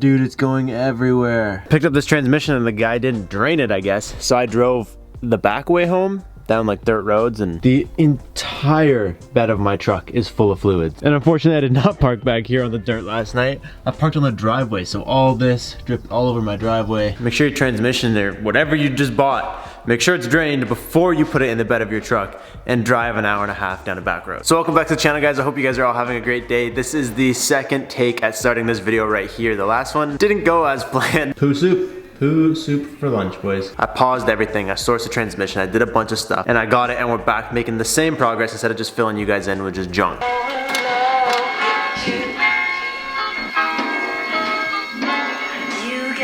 dude, it's going everywhere. Picked up this transmission and the guy didn't drain it, I guess. So I drove the back way home down like dirt roads, and the entire bed of my truck is full of fluids. And unfortunately, I did not park back here on the dirt last night. I parked on the driveway, so all this dripped all over my driveway. Make sure your transmission there, whatever you just bought, make sure it's drained before you put it in the bed of your truck and drive an hour and a half down a back road. So welcome back to the channel, guys. I hope you guys are all having a great day. This is the second take at starting this video right here. The last one didn't go as planned. Poo soup. Poo soup for lunch, boys. I paused everything, I sourced the transmission, I did a bunch of stuff, and I got it, and we're back making the same progress instead of just filling you guys in with just junk.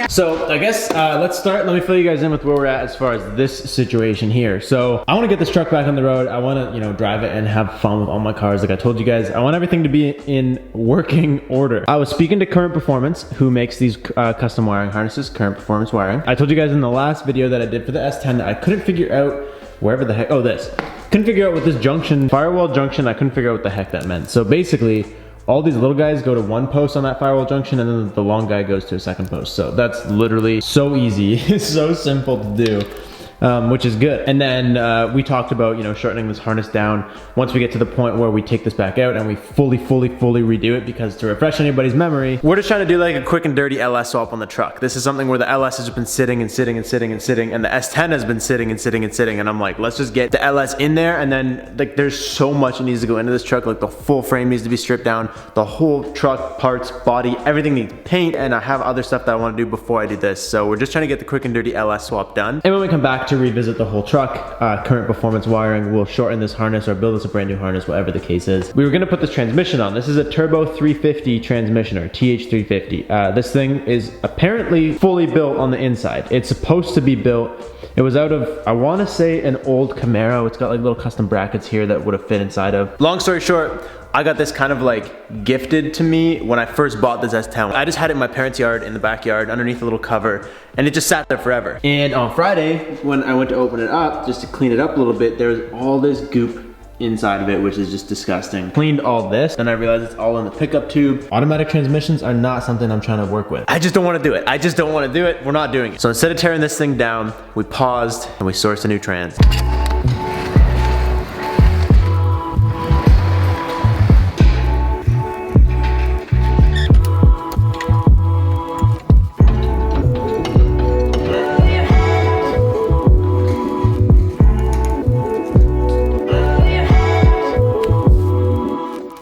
So I guess let's start. Let me fill you guys in with where we're at as far as this situation here. So I want to get this truck back on the road. I want to, you know, drive it and have fun with all my cars. Like I told you guys, I want everything to be in working order. I was speaking to Current Performance, who makes these custom wiring harnesses, Current Performance Wiring. I told you guys in the last video that I did for the S10 that I couldn't figure out wherever the heck, couldn't figure out what this junction, firewall junction, I couldn't figure out what the heck that meant. So basically, all these little guys go to one post on that firewall junction, and then the long guy goes to a second post. So that's literally so easy. It's so simple to do, which is good. And then we talked about, you know, shortening this harness down once we get to the point where we take this back out and we fully redo it, because to refresh anybody's memory, we're just trying to do like a quick and dirty LS swap on the truck. This is something where the LS has been sitting and sitting and sitting and sitting, and the S10 has been sitting and sitting and sitting, and I'm like, let's just get the LS in there. And then like there's so much that needs to go into this truck. Like the full frame needs to be stripped down, the whole truck, parts, body, everything needs paint, and I have other stuff that I want to do before I do this. So we're just trying to get the quick and dirty LS swap done. And when we come back to revisit the whole truck, Current Performance Wiring will shorten this harness or build us a brand new harness, whatever the case is. We were going to put this transmission on. This is a turbo 350 transmission, or TH350. This thing is apparently fully built on the inside. It's supposed to be built. It was out of, I want to say, an old Camaro. It's got like little custom brackets here that would have fit inside of. Long story short, I got this kind of like gifted to me when I first bought this S10. I just had it in my parents' yard, in the backyard, underneath a little cover, and it just sat there forever. And on Friday, when I went to open it up, just to clean it up a little bit, there was all this goop inside of it, which is just disgusting. Cleaned all this, and I realized it's all in the pickup tube. Automatic transmissions are not something I'm trying to work with. I just don't want to do it. I just don't want to do it. We're not doing it. So instead of tearing this thing down, we paused and we sourced a new trans.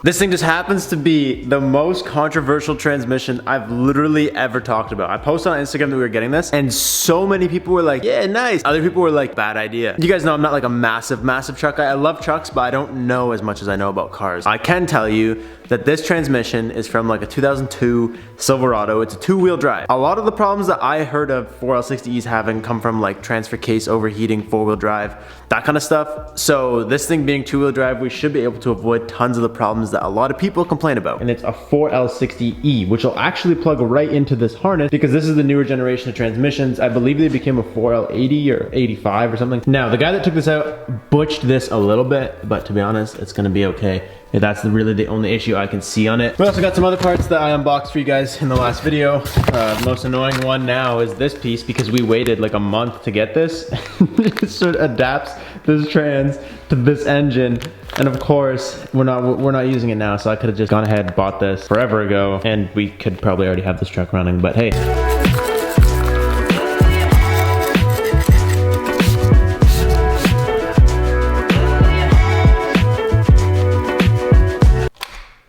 This thing just happens to be the most controversial transmission I've literally ever talked about. I posted on Instagram that we were getting this, and so many people were like, yeah, nice. Other people were like, bad idea. You guys know I'm not like a massive truck guy. I love trucks, but I don't know as much as I know about cars. I can tell you that this transmission is from like a 2002 Silverado. It's a two-wheel drive. A lot of the problems that I heard of 4L60Es having come from like transfer case overheating, four-wheel drive, that kind of stuff. So this thing being two-wheel drive, we should be able to avoid tons of the problems that a lot of people complain about. And it's a 4L60E, which will actually plug right into this harness, because this is the newer generation of transmissions. I believe they became a 4L80 or 85 or something. Now, the guy that took this out butched this a little bit, but to be honest, it's gonna be okay. That's really the only issue I can see on it. We also got some other parts that I unboxed for you guys in the last video. The most annoying one now is this piece, because we waited like a month to get this. It sort of adapts this trans to this engine, and of course we're not using it now, so I could have just gone ahead and bought this forever ago, and we could probably already have this truck running, but hey.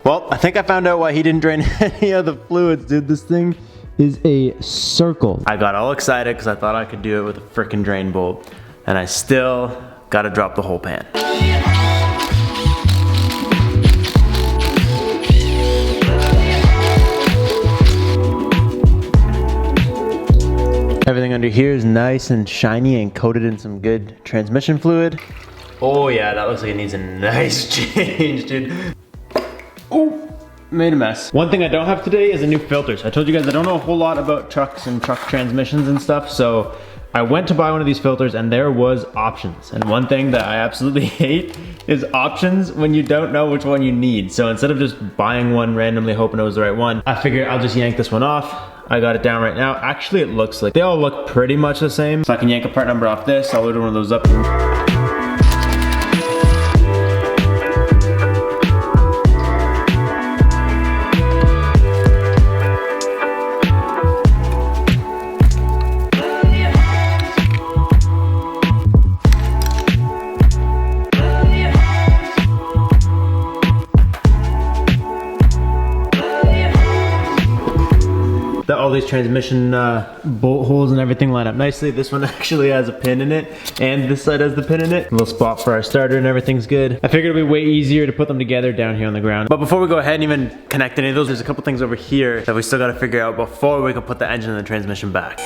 Well, I think I found out why he didn't drain any of the fluids, dude. This thing is a circle. I got all excited because I thought I could do it with a freaking drain bolt, and I still gotta drop the whole pan. Everything under here is nice and shiny and coated in some good transmission fluid. Oh yeah, that looks like it needs a nice change, dude. Oh, made a mess. One thing I don't have today is a new filter. So I told you guys I don't know a whole lot about trucks and truck transmissions and stuff, so I went to buy one of these filters and there was options. And one thing that I absolutely hate is options when you don't know which one you need. So instead of just buying one randomly hoping it was the right one, I figured I'll just yank this one off. I got it down right now. Actually, it looks like they all look pretty much the same. So I can yank a part number off this. I'll load one of those up. All these transmission bolt holes and everything line up nicely. This one actually has a pin in it, and this side has the pin in it. A little spot for our starter, and everything's good. I figured it'd be way easier to put them together down here on the ground. But before we go ahead and even connect any of those, there's a couple things over here that we still gotta figure out before we can put the engine and the transmission back.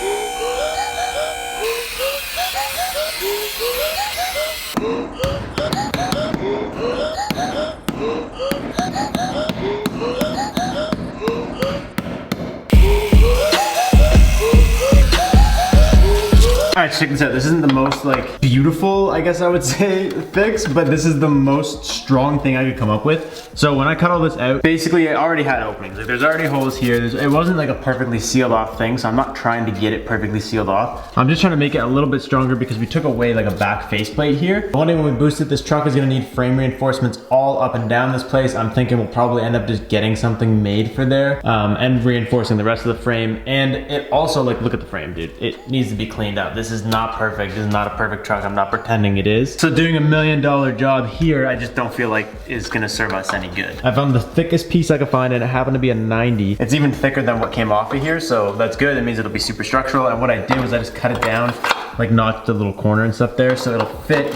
Alright, check this out. This isn't the most like beautiful, I guess I would say, fix, but this is the most strong thing I could come up with. So when I cut all this out, basically it already had openings. Like there's already holes here. It wasn't like a perfectly sealed off thing, so I'm not trying to get it perfectly sealed off. I'm just trying to make it a little bit stronger because we took away like a back faceplate here. One day when we boost it, this truck is gonna need frame reinforcements all up and down this place. I'm thinking we'll probably end up just getting something made for there and reinforcing the rest of the frame. And it also, like, look at the frame, dude. It needs to be cleaned up. This is not perfect. This is not a perfect truck. I'm not pretending it is. So doing $1 million job here, I just don't feel like is gonna serve us any good. I found the thickest piece I could find, and it happened to be a 90. It's even thicker than what came off of here, so that's good. It means it'll be super structural. And what I did was I just cut it down, like notched the little corner and stuff there, so it'll fit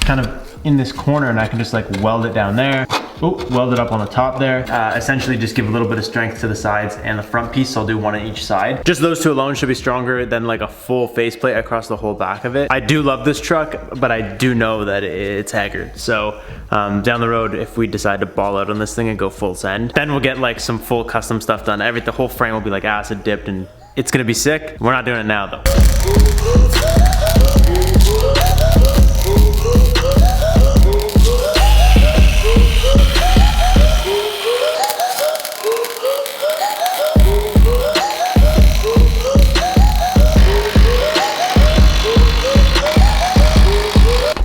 kind of in this corner, and I can just like weld it down there. Oh, weld it up on the top there. Essentially just give a little bit of strength to the sides and the front piece, so I'll do one on each side. Just those two alone should be stronger than like a full faceplate across the whole back of it. I do love this truck, but I do know that it's haggard. So down the road, if we decide to ball out on this thing and go full send, then we'll get like some full custom stuff done. The whole frame will be like acid dipped, and it's gonna be sick. We're not doing it now though.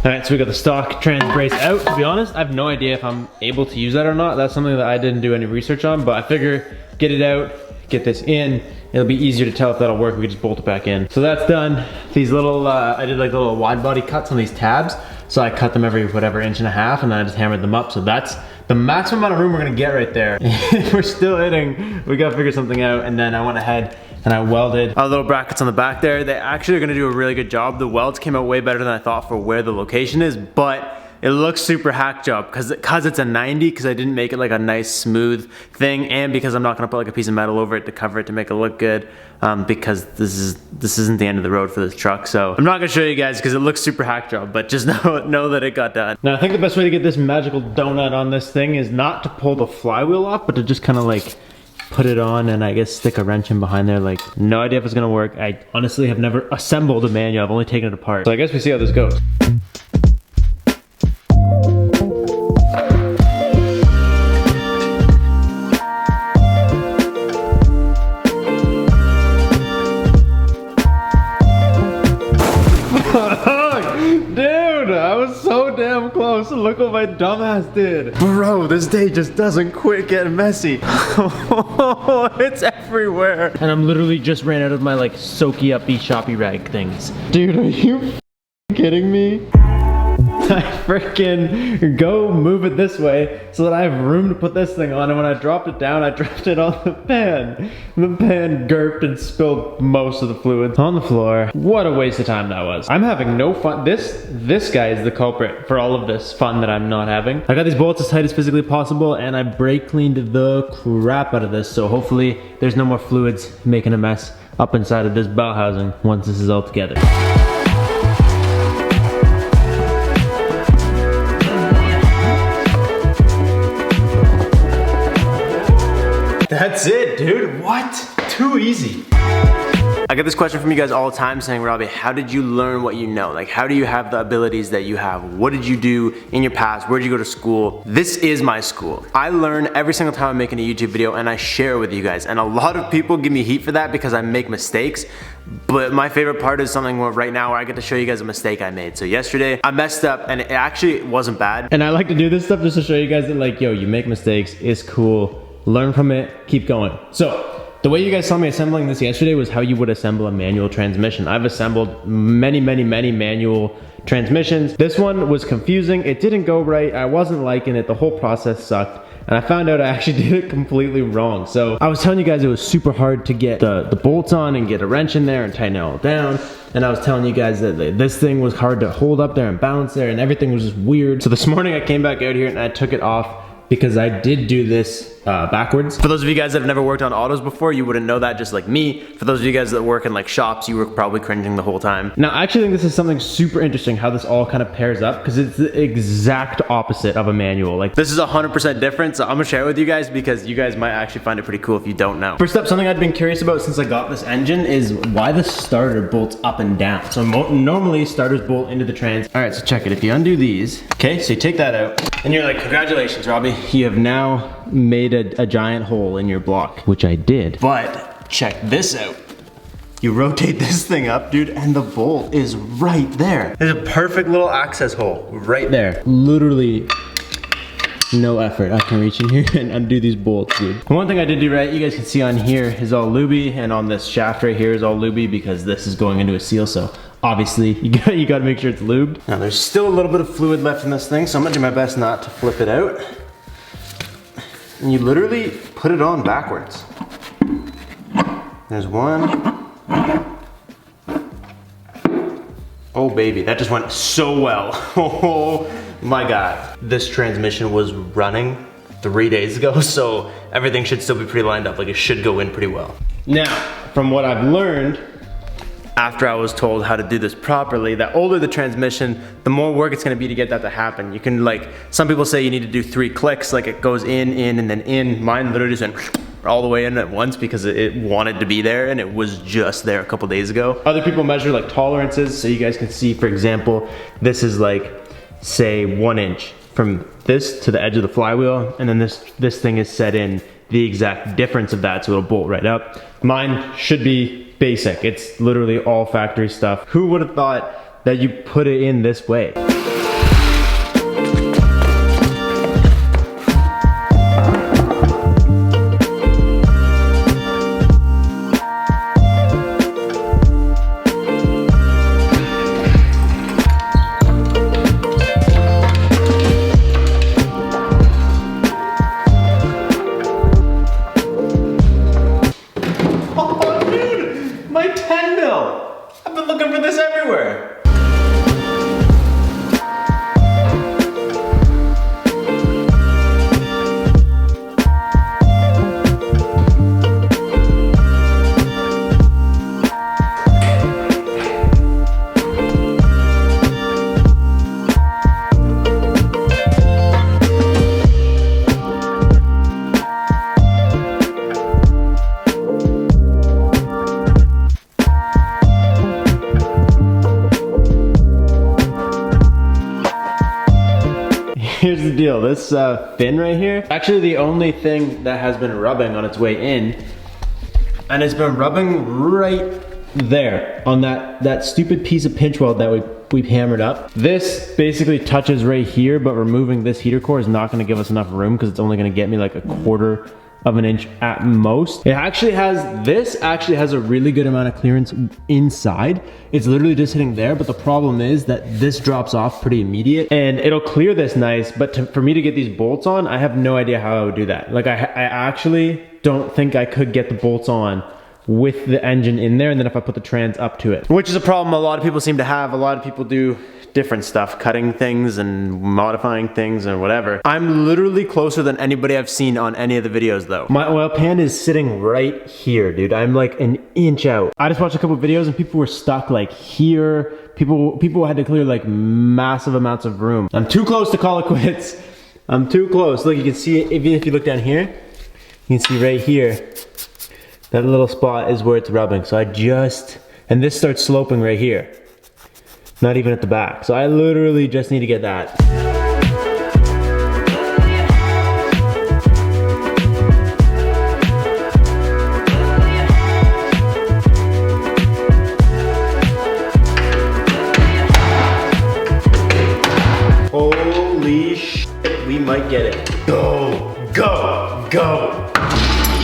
Alright, so we got the stock trans brace out. To be honest, I have no idea if I'm able to use that or not. That's something that I didn't do any research on, but I figure get it out, get this in. It'll be easier to tell if that'll work. We can just bolt it back in. So that's done. These little, I did like little wide body cuts on these tabs. So I cut them every whatever inch and a half, and then I just hammered them up. So that's the maximum amount of room we're gonna get right there. If we're still hitting, we gotta figure something out. And then I went ahead and I welded our little brackets on the back there. They actually are gonna do a really good job. The welds came out way better than I thought for where the location is, but it looks super hack job because it's a 90, because I didn't make it like a nice smooth thing, and because I'm not gonna put like a piece of metal over it to cover it to make it look good, because this isn't the end of the road for this truck. So I'm not gonna show you guys because it looks super hack job, but just know that it got done. Now I think the best way to get this magical donut on this thing is not to pull the flywheel off, but to just kind of like put it on and I guess stick a wrench in behind there. Like, no idea if it's gonna work. I honestly have never assembled a manual. I've only taken it apart. So I guess we see how this goes. Dude, I was so damn close. Look what my dumbass did. Bro, this day just doesn't quit getting messy. It's everywhere. And I'm literally just ran out of my like soaky uppy shoppy rag things. Dude, are you kidding me? I freaking go move it this way so that I have room to put this thing on, and when I dropped it down, I dropped it on the pan. The pan gurped and spilled most of the fluids on the floor. What a waste of time that was. I'm having no fun. This guy is the culprit for all of this fun that I'm not having. I got these bolts as tight as physically possible, and I brake cleaned the crap out of this, so hopefully there's no more fluids making a mess up inside of this bell housing once this is all together. That's it, dude. What? Too easy. I get this question from you guys all the time saying, Robbie, how did you learn what you know? Like, how do you have the abilities that you have? What did you do in your past? Where did you go to school? This is my school. I learn every single time I'm making a YouTube video and I share with you guys. And a lot of people give me heat for that because I make mistakes. But my favorite part is something where right now where I get to show you guys a mistake I made. So yesterday I messed up and it actually wasn't bad. And I like to do this stuff just to show you guys that like, yo, you make mistakes, it's cool. Learn from it, keep going. So the way you guys saw me assembling this yesterday was how you would assemble a manual transmission. I've assembled many manual transmissions. This one was confusing. It didn't go right. I wasn't liking it. The whole process sucked. And I found out I actually did it completely wrong. So I was telling you guys it was super hard to get the bolts on and get a wrench in there and tighten it all down. And I was telling you guys that this thing was hard to hold up there and balance there and everything was just weird. So this morning I came back out here and I took it off because I did do this backwards. For those of you guys that have never worked on autos before, you wouldn't know that, just like me. For those of you guys that work in like shops, you were probably cringing the whole time. Now, I actually think this is something super interesting how this all kind of pairs up because it's the exact opposite of a manual. Like this is 100% different, so I'm gonna share it with you guys because you guys might actually find it pretty cool if you don't know. First up, something I've been curious about since I got this engine is why the starter bolts up and down. So normally starters bolt into the trans. All right, so check it. If you undo these, okay, so you take that out and you're like, congratulations, Robbie. You have now made a giant hole in your block, which I did. But check this out. You rotate this thing up, dude, and the bolt is right there. There's a perfect little access hole right there. Literally no effort. I can reach in here and undo these bolts, dude. One thing I did do right, you guys can see on here is all lubey, and on this shaft right here is all lubey because this is going into a seal, so obviously you gotta make sure it's lubed. Now there's still a little bit of fluid left in this thing, so I'm gonna do my best not to flip it out. And you literally put it on backwards. There's one. Oh baby, that just went so well. Oh my God. This transmission was running 3 days ago, so everything should still be pretty lined up. Like it should go in pretty well. Now, from what I've learned, after I was told how to do this properly, the older the transmission, the more work it's gonna be to get that to happen. You can like, some people say you need to do 3 clicks, like it goes in, and then in. Mine literally just went all the way in at once because it wanted to be there and it was just there a couple days ago. Other people measure like tolerances, so you guys can see, for example, this is like, say 1 inch from this to the edge of the flywheel, and then this thing is set in the exact difference of that, so it'll bolt right up. Mine should be basic. It's literally all factory stuff. Who would have thought that you put it in this way? I've been looking for this everywhere. Here's the deal, this fin right here, actually the only thing that has been rubbing on its way in, and it's been rubbing right there on that stupid piece of pinch weld that we've hammered up. This basically touches right here, but removing this heater core is not gonna give us enough room because it's only gonna get me like 1/4 of an inch at most. This actually has a really good amount of clearance inside. It's literally just hitting there, but the problem is that this drops off pretty immediate and it'll clear this nice, but for me to get these bolts on, I have no idea how I would do that. Like I actually don't think I could get the bolts on with the engine in there, and then if I put the trans up to it, which is a problem a lot of people seem to have. A lot of people do different stuff, cutting things and modifying things and whatever. I'm literally closer than anybody I've seen on any of the videos though. My oil pan is sitting right here, dude. I'm like 1 inch out. I just watched a couple of videos and people were stuck like here. People had to clear like massive amounts of room. I'm too close to call it quits. I'm too close. Look, you can see it, even if you look down here, you can see right here, That little spot is where it's rubbing. So and this starts sloping right here. Not even at the back. So I literally just need to get that. Holy shit, we might get it. Go, go, go.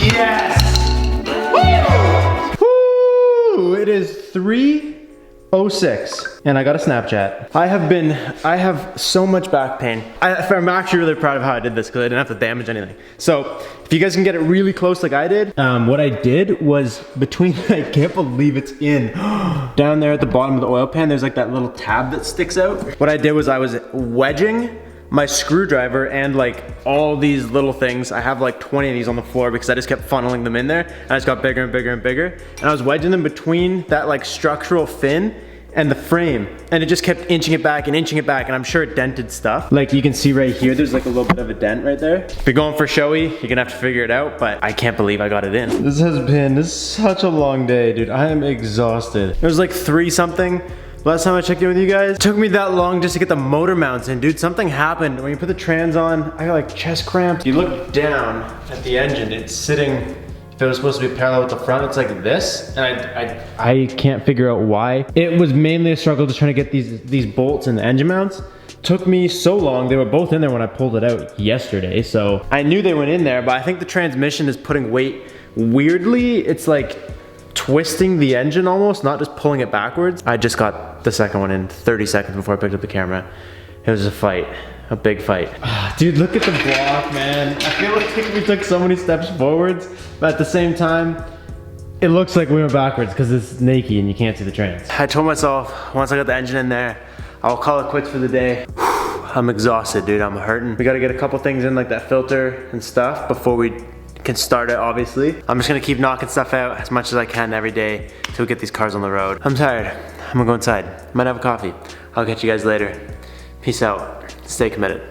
Yes! Woo! It is 3:06 and I got a Snapchat. I have so much back pain. I'm actually really proud of how I did this because I didn't have to damage anything. So if you guys can get it really close like I did, what I did was between, I can't believe it's in, down there at the bottom of the oil pan, there's like that little tab that sticks out. What I did was I was wedging my screwdriver and like all these little things. I have like 20 of these on the floor because I just kept funneling them in there and I just got bigger and bigger and bigger. And I was wedging them between that like structural fin and the frame, and it just kept inching it back, and I'm sure it dented stuff. Like you can see right here, there's like a little bit of a dent right there. If you're going for showy, you're gonna have to figure it out, but I can't believe I got it in. This has been such a long day, dude. I am exhausted. It was like 3 something. Last time I checked in with you guys, it took me that long just to get the motor mounts in. Dude, something happened. When you put the trans on, I got like chest cramps. You look down at the engine, it's sitting, if it was supposed to be parallel with the front, it's like this. And I can't figure out why. It was mainly a struggle just trying to get these bolts and the engine mounts. Took me so long. They were both in there when I pulled it out yesterday. So I knew they went in there, but I think the transmission is putting weight weirdly. It's like twisting the engine almost, not just pulling it backwards. I just got the second one in 30 seconds before I picked up the camera. It was a fight, a big fight. Dude, look at the block, man. I feel like we took so many steps forwards, but at the same time, it looks like we went backwards because it's naked and you can't see the trans. I told myself, once I got the engine in there, I'll call it quits for the day. I'm exhausted, dude, I'm hurting. We gotta get a couple things in like that filter and stuff before we can start it, obviously. I'm just gonna keep knocking stuff out as much as I can every day till we get these cars on the road. I'm tired. I'm gonna go inside. Might have a coffee. I'll catch you guys later. Peace out. Stay committed.